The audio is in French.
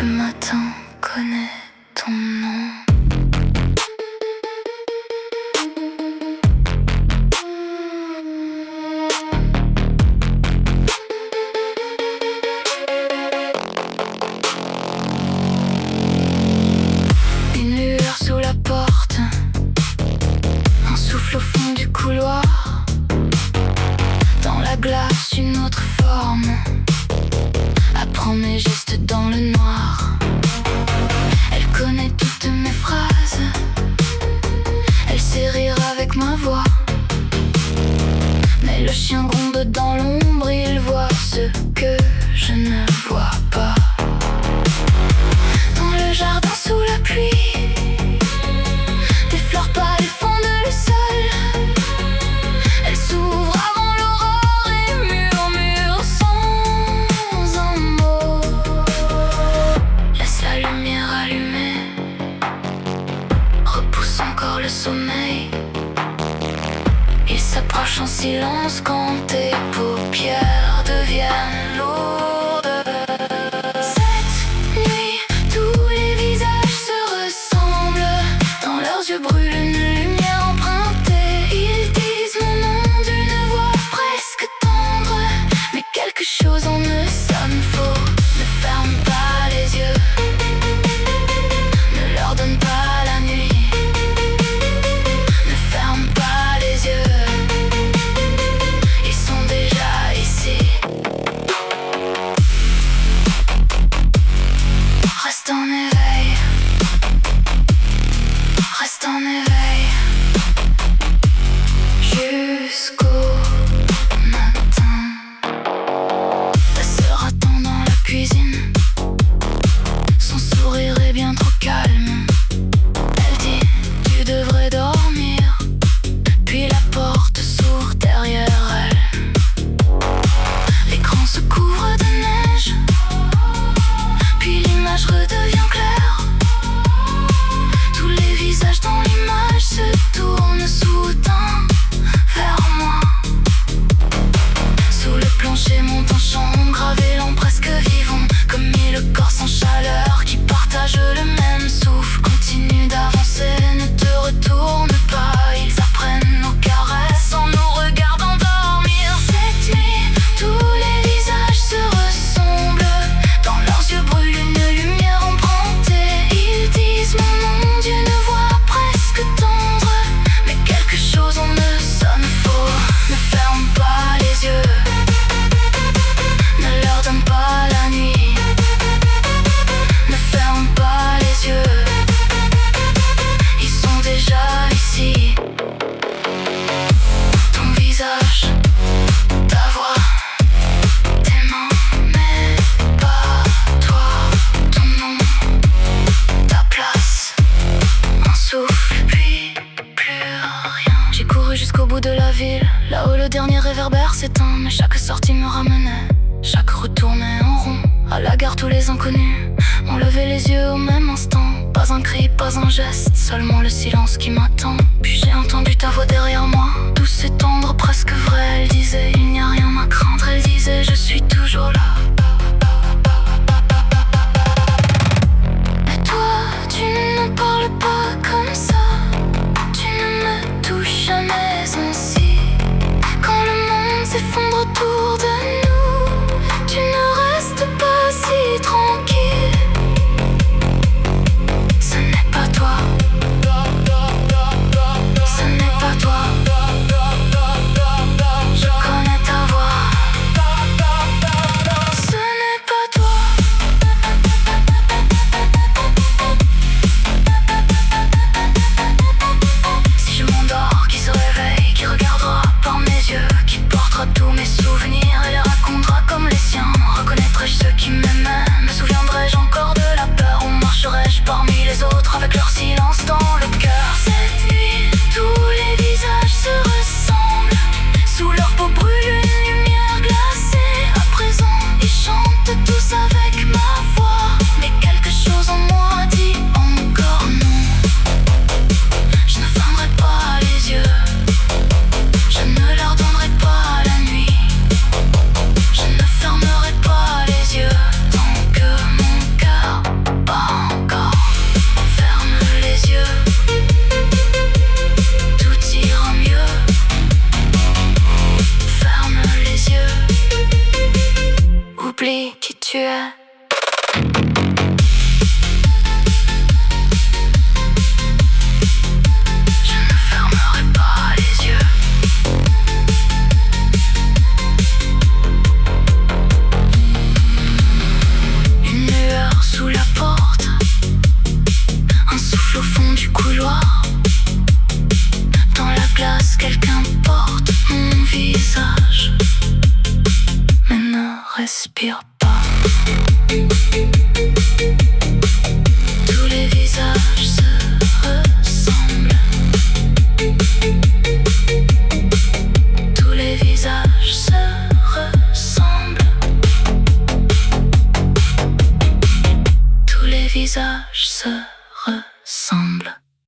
Le matin connaît ton nom. Une lueur sous la porte, un souffle au fond du couloir. Dans la glace, une autre forme apprend mes gestes dans le noir. Elle connaît toutes mes phrases, elle sait rire avec ma voix. Mais le chien gronde dans l'ombre, il voit ce que je ne vois pas. Dans le jardin sous la pluie, des fleurs pâles fondent le sol. Elle s'ouvre avant l'aurore et murmure sans un mot. Laisse la lumière allumée, repousse encore le sommeil. Il s'approche en silence quand tes paupières deviennent lourdes. Cette nuit, tous les visages se ressemblent. Dans leurs yeux brûle une lumière empruntée. Ils disent mon nom d'une voix presque tendre. Mais quelque chose en eux sonne faux. Ne ferme pas les yeux, ne leur donne pas la nuit. Ne ferme pas les yeux, ils sont déjà ici. Reste en éveil, reste en éveil, jusqu'au matin. Ta sœur attend dans la cuisine, son sourire est bien trop calme. Elle dit, tu devrais dormir. Puis la porte s'ouvre derrière elle. L'écran se couvre de neige, puis l'image redevient claire. Tous les visages dans l'image se tournent soudain vers moi. Sous le plancher monte un chant gravé lent presque vivant, comme mille corps sans chaleur qui partagent le même souffle. Continue d'avancer, ne te retourne pas. Ils apprennent nos caresses en nous regardant dormir. Cette nuit, tous les visages se ressemblent. Dans leurs yeux brûle une lumière empruntée. Ils disent mon nom d'une voix presque tendre. Mais quelque chose en eux sonne faux. Ne ferme pas les yeux, ne leur donne pas la nuit. Ne ferme pas les yeux, ils sont déjà ici. Ton visage, ta voix, tes mains, mais pas toi. Ton nom, ta place, un souffle, puis plus rien. J'ai couru jusqu'au bout de la ville, là où le dernier réverbère s'éteint. Mais chaque sortie me ramenait, chaque retournait en rond. À la gare, tous les inconnus ont levé les yeux au même instant. Pas un cri, pas un geste, seulement le silence qui m'attend. Puis j'ai entendu ta voix derrière moi, douce et tendre, presque vraie. Elle disait, il n'y a rien à craindre. Elle disait, je suis toujours là. Mais toi, tu ne parles pas comme ça. Tu ne me touches jamais ainsi. Quand le monde s'effondre autour de nous, tu ne restes pas si tranquille. Ce n'est pas toi, ce n'est pas toi. Je connais ta voix. tu es. Je ne fermerai pas les yeux. Une lueur sous la porte, un souffle au fond du couloir. Dans la glace, quelqu'un porte mon visage, mais ne respire pas. Tous les visages se ressemblent. Tous les visages se ressemblent. Tous les visages se ressemblent.